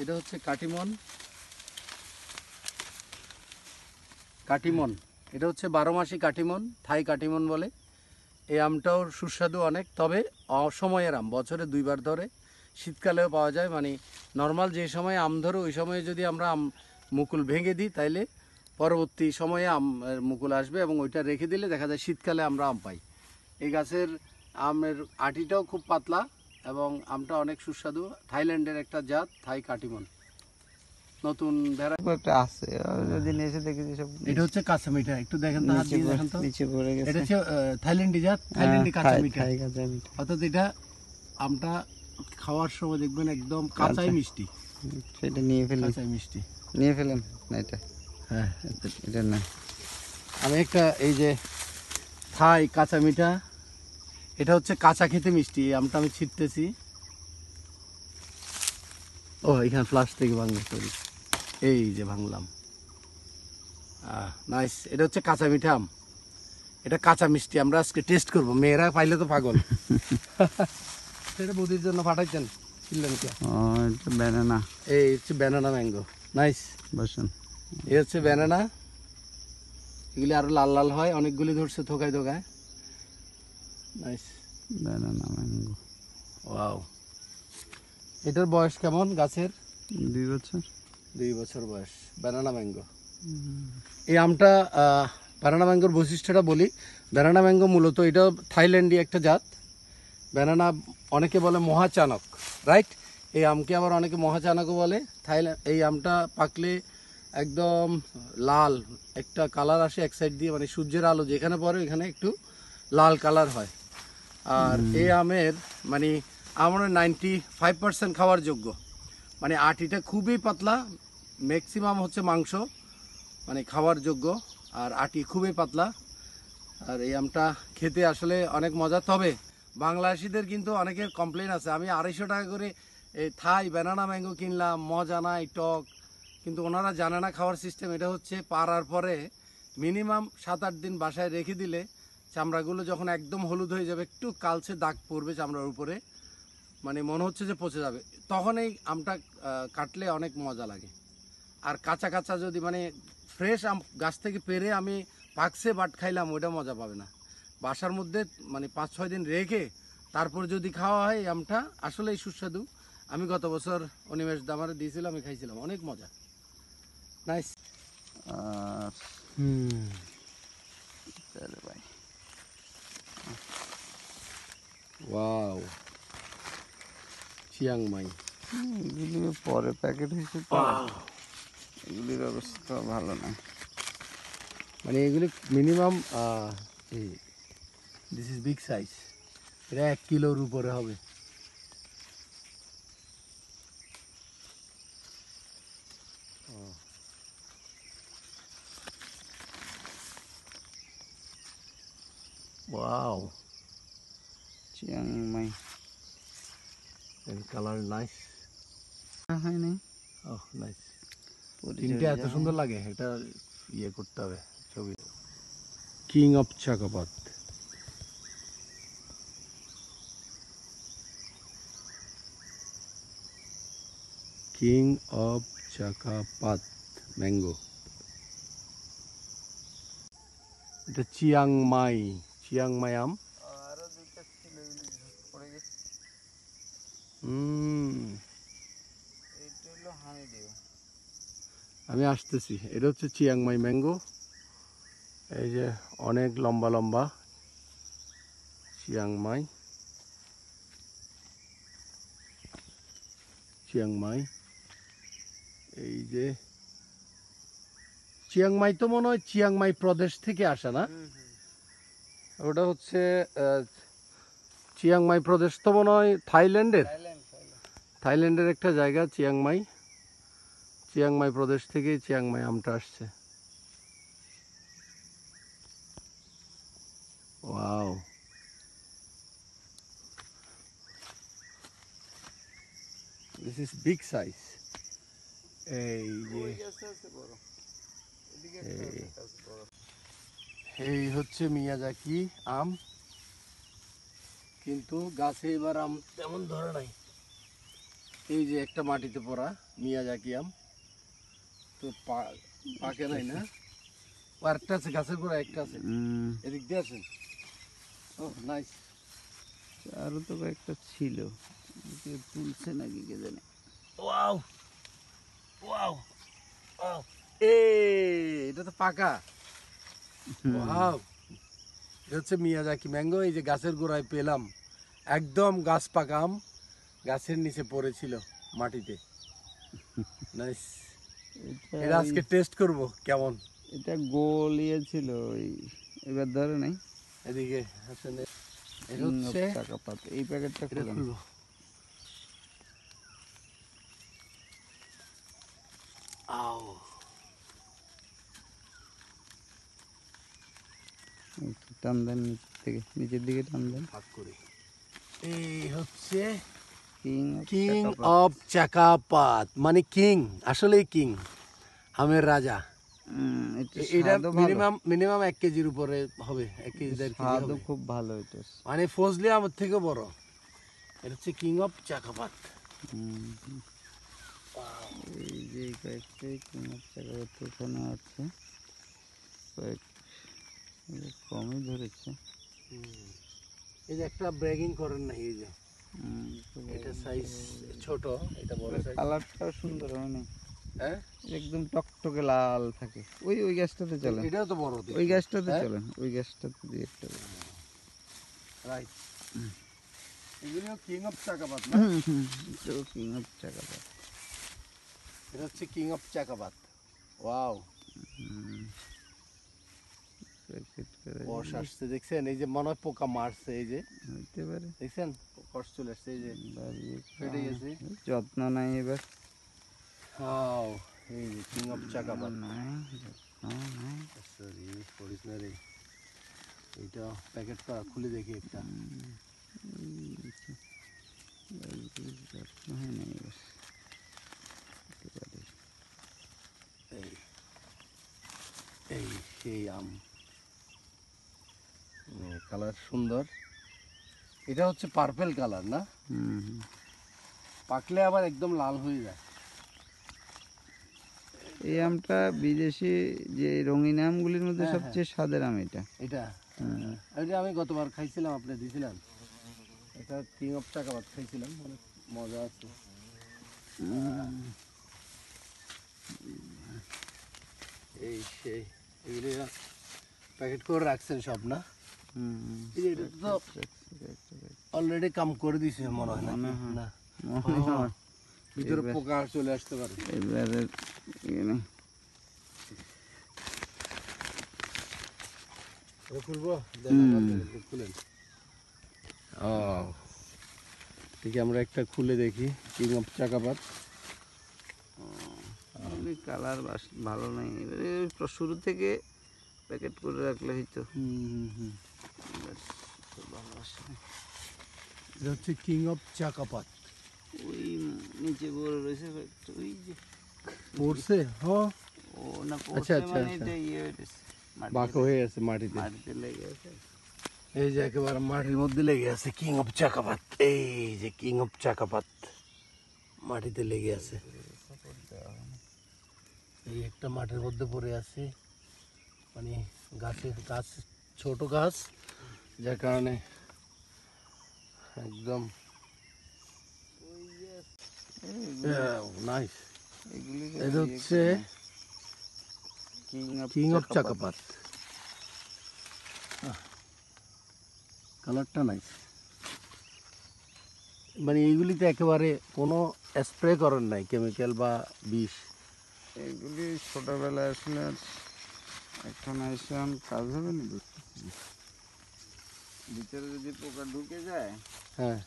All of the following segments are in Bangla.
এটা হচ্ছে কাটিমন। কাটিমন এটা হচ্ছে 12 মাসি কাটিমন, থাই কাটিমন বলে। এই আমটাও সুস্বাদু অনেক, তবে অসময়ের আম, বছরে 2বার ধরে, শীতকালেও পাওয়া যায়। মানে নর্মাল যে সময় আম ধরে ওই সময়ে যদি আমরা আম মুকুল ভেঙে দিই তাইলে পরবর্তী সময়ে আম মুকুল আসবে, এবং ওইটা রেখে দিলে দেখা যায় শীতকালে আমরা আম পাই। এই গাছের আমের আটিটাও খুব পাতলা এবং আমটা অনেক সুস্বাদু। থাইল্যান্ডের একটা জাত থাই কাটিমন, নতুন ভ্যারাইটি একটা আছে, যদি এসে দেখি যে সব এটা হচ্ছে কাঁচা মিঠা। একটু দেখেন তো, হাত দিয়ে দেখেন তো, নিচে পড়ে গেছে। এটা হচ্ছে থাইল্যান্ডি জাত, থাইল্যান্ডি কাঁচা মিঠা। থাই কাঁচা মিঠা। অর্থাৎ এটা আমটা খাওয়ার সময় দেখবেন একদম কাঁচাই মিষ্টি। সেটা নিয়ে ফেলি, কাঁচাই মিষ্টি নিয়ে ফেলেন না এটা। হ্যাঁ, এটা না, আমি একটা এই যে থাই কাঁচা মিঠা, এটা হচ্ছে কাঁচা খেতে মিষ্টি। এই আমটা আমি ছিটতেছি। ও এখানে ফ্লাশ থেকে ভাঙবে, সরি, এই যে ভাঙলাম। নাইস। এটা হচ্ছে কাঁচা মিঠা আম, এটা কাঁচা মিষ্টি। আমরা আজকে টেস্ট করব, মেয়েরা পাইলে তো পাগল। সেটা বৌদির জন্য পাঠাইছেন, কিনলেন কে? এটা ব্যানানা। এই হচ্ছে ব্যানানা ম্যাঙ্গো, নাইস। বসুন, এই হচ্ছে ব্যানানা। এগুলি আরো লাল লাল হয়, অনেকগুলি ধরছে থোকায় থোকায়। Nice, banana mango. ওয়াও। এটার বয়স কেমন গাছের? 2 বছর। 2 বছর বয়স, ব্যানানা ম্যাঙ্গো। এই আমটা ব্যানানা ম্যাঙ্গোর বৈশিষ্ট্যটা বলি। ব্যানানা ম্যাঙ্গো মূলত এটা থাইল্যান্ডি একটা জাত। ব্যানানা অনেকে বলে মহাচানক, রাইট? এই আমকে আবার অনেকে মহাচানকও বলে। এই আমটা পাকলে একদম লাল একটা কালার আসে এক সাইড দিয়ে, মানে সূর্যের আলো যেখানে পড়ে এখানে একটু লাল কালার হয়। আর এই আমের মানে আমার 95% খাওয়ার যোগ্য। মানে আটিটা খুবই পাতলা, ম্যাক্সিমাম হচ্ছে মাংস, মানে খাওয়ার যোগ্য। আর আটি খুবই পাতলা। আর এই আমটা খেতে আসলে অনেক মজা। তবে বাংলাদেশিদের কিন্তু অনেকের কমপ্লেন আছে, আমি 250 টাকা করে এই থাই ব্যানানা ম্যাঙ্গো কিনলাম, মজা নাই, টক। কিন্তু ওনারা জানে না খাওয়ার সিস্টেম। এটা হচ্ছে পাড়ার পরে মিনিমাম 7-8 দিন বাসায় রেখে দিলে চামড়াগুলো যখন একদম হলুদ হয়ে যাবে, একটু কালচে দাগ পড়বে চামড়ার উপরে, মানে মনে হচ্ছে যে পচে যাবে, তখন এই আমটা কাটলে অনেক মজা লাগে। আর কাঁচা কাঁচা যদি মানে ফ্রেশ আম গাছ থেকে পেরে আমি পাকছে বাট খাইলাম, ওইটা মজা পাবে না। বাসার মধ্যে মানে 5-6 দিন রেখে তারপর যদি খাওয়া হয় এই আমটা আসলেই সুস্বাদু। আমি গত বছর অনিমেষ দামারে দিয়েছিলাম, আমি খাইছিলাম, অনেক মজা। নাইস। আর ভাই, ওয়াও, চিয়াংমাই। এগুলি পরে প্যাকেট হয়েছে তো, এগুলির অবস্থা ভালো না। মানে এগুলি minimum this is big size. এটা 1 কিলোর উপরে হবে। Wow, Chiang Mai colour nice. হয় নাই, ওহ নাইস। তিনটা এত সুন্দর লাগে, এটা ইয়ে করতে হবে ছবি। কিং অফ চাকাপাত। কিং অফ চাকাপাত ম্যাঙ্গো। এটা চিয়াংমাই, চিয়াংমাই আম। আরো দুইটা ছিল, এগুলি পড়ে গেছে। এইটা হলো হানিডিউ। আমি আসতেছি। এটা হচ্ছে চিয়াংমাই ম্যাঙ্গো। এই যে অনেক লম্বা লম্বা চিয়াংমাই, চিয়াংমাই। এই যে চিয়াংমাই তো মনে হয় চিয়াংমাই প্রদেশ থেকে আসে না? ওটা হচ্ছে চিয়াংমাই প্রদেশ তো মনে হয় থাইল্যান্ডের। থাইল্যান্ডের একটা জায়গা চিয়াংমাই। চিয়াংমাই প্রদেশ থেকে চিয়াংমাই আমটা আসছে। Wow, this is big size. এই যে এই হচ্ছে মিয়াজাকি আম, কিন্তু গাছে এবার আম তেমন ধরে নাই। এই যে একটা মাটিতে পড়া মিয়াজাকি আম, তো পাকে নাই না, ও আরেকটা আছে গাছের গোড়া, একটা আছে এদিক দিয়ে আছেন। ও নাইস। আরো তো কয়েকটা ছিল, কেউ তুলছে নাকি কে জানে। ওয়াও ওয়াও ওয়াও, এটা তো পাকা। ওয়াও, এটা হচ্ছে মিয়াজাকি ম্যাঙ্গো। এই যে গাছের গোড়ায় পেলাম, একদম গাছ পাকা আম গাছের নিচে পড়েছিল মাটিতে। নাইস। এটা আজকে টেস্ট করব কেমন। এটা গোল ইয়ে ছিল, ওই এবার ধরে নাই। এদিকে আসেন, এটা হচ্ছে টাকা পাত, এই প্যাকেটটা এটা খুললাম। খুলবো। আও, টান দেন নিচের থেকে, নিচের দিকে টান দেন। ভাগ করি। এই হচ্ছে কিং কিং অফ চাকাপাত, মানে কিং, আসলে কিং, আমের রাজা। এটা মিনিমাম 1 কেজির উপরে হবে, 1 কেজি 1.5 কেজি হবে। খুব ভালো এটা, মানে ফজলি আমের থেকে বড়। এটা হচ্ছে কিং অফ চাকাপাত। এই যে কয়েকটা কিং অফ চাকাপাত ওখানে আছে, কয়েক কমই ধরেছে। এই যে একটা ব্র্যাগিং করেন না, এই যে এটা সাইজ ছোট, এটা বড় সাইজ। কালারটাও সুন্দর হয় না? হ্যাঁ, একদম টকটকে লাল থাকে। ওই ওই গ্যাসটাতে চলেন, এটাও তো বড়। ওই গ্যাসটাতে চলেন, ওই গ্যাসটাতে দিয়ে একটা রাইট। এগুলো কিং অফ চাকাপাত না? কিং অফ চাকাপাত। এটা হচ্ছে কিং অফ চাকাপাত। ওয়াও, কষ আসছে দেখছেন? এই যে মনে হয় পোকা মারছে, এই যে হইতে পারে, দেখছেন কষ চলে আসছে, এই যে ফেটে গেছে। যত্ন নাই এবার। ওয়াও, এই যে কিং অফ চাকাপাত। নাই, সরি, করিস না রে। এইটা প্যাকেট করা, খুলে দেখি একটা। যত্ন হয় না এবার। এই এই সেই আম, কালার সুন্দর। এটা হচ্ছে পার্পল কালার না? পাকলে আবার একদম লাল হয়ে যায়। এই আমটা বিদেশি যে রঙিন আমগুলির মধ্যে সবচেয়ে স্বাদের আম এটা। এটা আমি গতবার খাইছিলাম, আপনি দিয়েছিলেন। এটা কিং অফ চাকাপাত খাইছিলাম, অনেক মজা আছে। এই সেই এগুলি প্যাকেট করে রাখছেন সব না? এটা তো অলরেডি কাম করে দিয়েছে মনে হয় না? ভিতরে পোকা চলে আসতে পারে। এবারে খুলবো, খুলেন। ও ঠিক, আমরা একটা খুলে দেখি কিং অফ চাকাপাত। কালার ভালো নাই, এবারে শুরু থেকে প্যাকেট করে রাখলে হয়তো। এটা হচ্ছে কিং অফ চাকাপাত। ওই নিচে বড় রয়েছে কয়েকটা, ওই যে পড়ছে। হ্যাঁ, ও না, আচ্ছা আচ্ছা, এটা ইয়ে হয়েছে, বাঁকা হয়ে আছে মাটিতে। মাটিতে লেগে আছে। এই যে একেবারে মাটির মধ্যে লেগে আছে কিং অফ চাকাপাত। এই যে কিং অফ চাকাপাত মাটিতে লেগে আছে। এই একটা মাটির মধ্যে পড়ে আছে, মানে গাছ ছোট গাছ, যার কারণে একদম নাইস। এটা হচ্ছে কিং অফ চাকাপাত। কালারটা নাইস। মানে এইগুলিতে একেবারে কোনো স্প্রে করেন নাই, কেমিক্যাল বা বিষ। এগুলি ছোটবেলায় আসলে এখন এসে কাজ হবে না, ভিতরে যদি পোকা ঢুকে যায়, হ্যাঁ,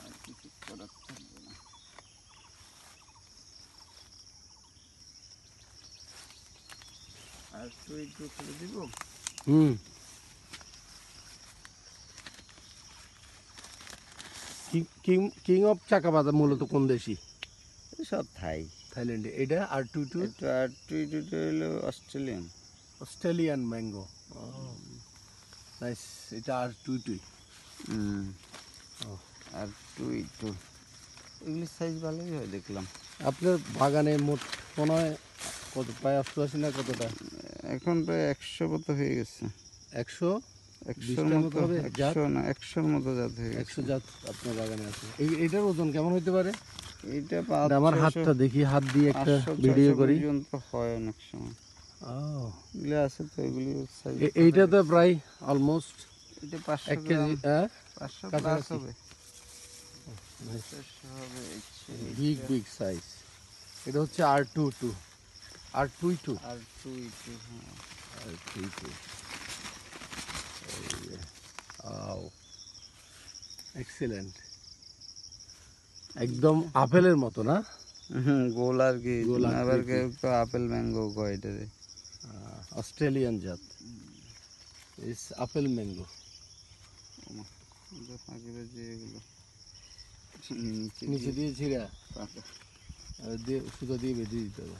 আর কিছু করার থাকবে না। আর তো একটু খুলে দিব। কিং অফ চাকাপাত মূলত কোন দেশি? সব থাইল্যান্ডে। এটা R22 হলো অস্ট্রেলিয়ান। Australian mango. নাইস। এটা R22। R22 এগুলির সাইজ ভালোই হয় দেখলাম। আপনার বাগানে মোট মনে হয় কত, প্রায় 88 না কতটা? এখন প্রায় 100 মতো হয়ে গেছে। 100 100 20টার মতো হবে জাত? 100 না 100 মতো জাত হয়ে গেছে। 100 জাত আপনার বাগানে আছে। এইটার ওজন কেমন হতে পারে? এইটা এটা আমার 500 হাতটা দেখি, হাত দিয়ে একটা 500 ভিডিও করি। পর্যন্ত হয় অনেক সময়। এগুলি আছে তো, এগুলি সাইজ। এইটা তো প্রায় অলমোস্ট এটা 500 1 কেজি। গ্রাম, 500 প্লাস কাছাকাছি। হবে। 500 হবে। Big big size. এটা হচ্ছে R22 R22 আর টু হ্যাঁ। R22। এক্সিলেন্ট, একদম আপেলের মতো না? গোল আর কি, গোল আবার আকৃতি। কেউ তো আপেল ম্যাঙ্গো কয় এটারে। অস্ট্রেলিয়ান জাত, ইস আপেল ম্যাঙ্গো। ফাঁকিতে যে এগুলো নিচে দিয়ে ছিঁড়া পাকা দিয়ে সুতো দিয়ে বেঁধে দিতে হবে।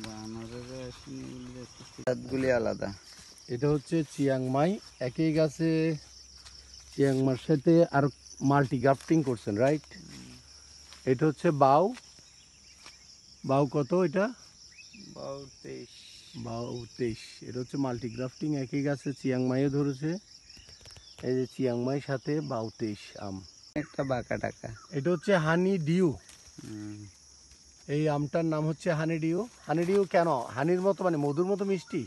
বানরেরা আসেনি, এগুলি দেখতেছি জাতগুলি আলাদা। এটা হচ্ছে চিয়াংমাই, একই গাছে চিয়াংমার সাথে আর মাল্টি গ্রাফটিং করছেন, রাইট? এটা হচ্ছে বাউ। বাউ কত এটা? 22। বাউ 23। এটা হচ্ছে মাল্টি গ্রাফটিং, একই গাছে চিয়াংমাইও ধরেছে। এই যে চিয়াংমাই সাথে বাউ 23 আম। একটা বাঁকা টাকা। এটা হচ্ছে হানি ডিউ। এই আমটার নাম হচ্ছে হানি ডিউ। হানি ডিউ কেন? হানির মতো মানে মধুর মতো মিষ্টি।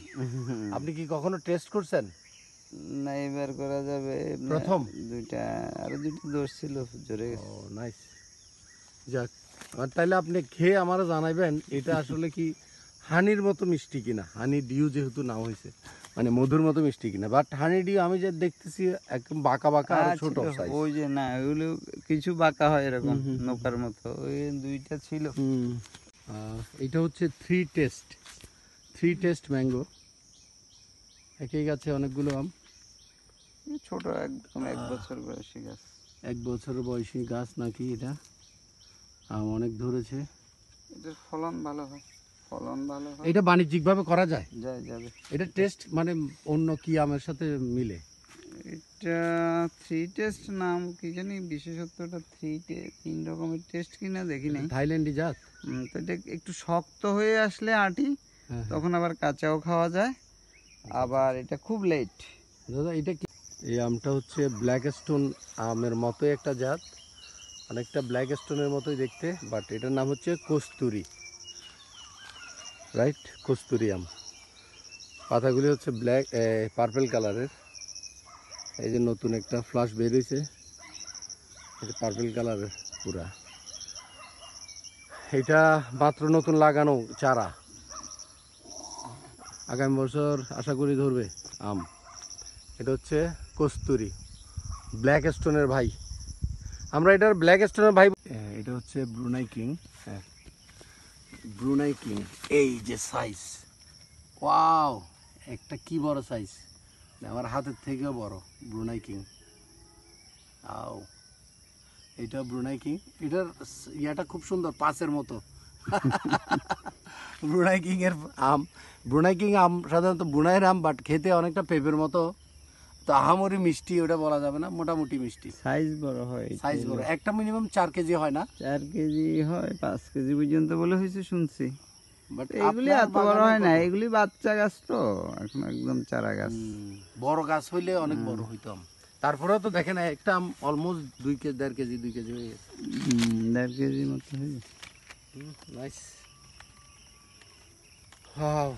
আপনি কি কখনো টেস্ট করছেন? না, এবার করা যাবে। প্রথম? দুইটা, আরো দুটো দোষ ছিল, জোরে ও গেছে। নাইস। যাক, আর তাহলে আপনি খেয়ে আমারও জানাবেন এটা আসলে কি হানির মতো মিষ্টি কিনা। হানি ডিউ যেহেতু নাম হয়েছে, মানে মধুর মতো মিষ্টি কিনা। বাট হানি ডিউ আমি যে দেখতেছি একদম বাঁকা বাঁকা আর ছোট ছিল, সাইজ। ওই যে না, ওগুলো কিছু বাঁকা হয় এরকম নৌকার মতো, ওই দুইটা ছিল। এটা হচ্ছে থ্রি টেস্ট ম্যাঙ্গো। একই গাছে অনেকগুলো আম। এই ছোট একদম 1 বছর বয়সী গাছ। 1 বছর বয়সী গাছ নাকি এটা? আম অনেক ধরেছে। এটার ফলন ভালো হয়, ফলন ভালো হয়। এটা বাণিজ্যিকভাবে করা যায়? যাবে। এটা টেস্ট মানে অন্য কি আমের সাথে মিলে? এটা 3 টেস্ট নাম কি জানি, বিশেষত্বটা 3 রকমের টেস্ট কিনা দেখি নাই। থাইল্যান্ডি জাত। তো এটা একটু শক্ত হয়ে আসলে আটি, হ্যাঁ, তখন আবার কাঁচাও খাওয়া যায়। আবার এটা খুব লেট। দাদা এটা কি? এই আমটা হচ্ছে ব্ল্যাক স্টোন আমের মতোই একটা জাত, অনেকটা ব্ল্যাক স্টোনের মতোই দেখতে, বাট এটার নাম হচ্ছে কস্তুরি, রাইট? কস্তুরি আম। পাতাগুলি হচ্ছে ব্ল্যাক পার্পল কালারের। এই যে নতুন একটা ফ্লাশ বেরিয়েছে, এটা পার্পল কালারের পুরা। এটা মাত্র নতুন লাগানো চারা, আগামী বছর আশা করি ধরবে আম। এটা হচ্ছে কস্তুরি, ব্ল্যাক স্টোনের ভাই। আমরা এটার ব্ল্যাক স্টোনের ভাই। এটা হচ্ছে ব্রুনাই কিং। হ্যাঁ, ব্রুনাই কিং। এই যে সাইজ, ওয়াও, একটা কি বড় সাইজ, আমার হাতের থেকেও বড় ব্রুনাই কিং। আও, এটা ব্রুনাই কিং। এটার ইয়াটা খুব সুন্দর, পাঁচের মতো। ব্রুনাই কিং এর আম, ব্রুনাই কিং আম সাধারণত ব্রুনাইয়ের আম, বাট খেতে অনেকটা পেঁপের মতো। তো আহামরি মিষ্টি ওটা বলা যাবে না, মোটামুটি মিষ্টি। সাইজ বড় হয়, সাইজ বড়, একটা মিনিমাম 4 কেজি হয় না? 4 কেজি হয়, 5 কেজি পর্যন্ত বলে হয়েছে শুনছি। বাট এইগুলি এত বড় হয় না, এগুলি বাচ্চা গাছ তো, এখন একদম চারা গাছ। বড় গাছ হইলে অনেক বড় হইতাম। তারপরেও তো দেখেন একটা আম অলমোস্ট 2 কেজি 1.5 কেজি 2 কেজি হয়ে গেছে। 1.5 কেজি মতো হয়ে গেছে। নাইস। ওয়াও।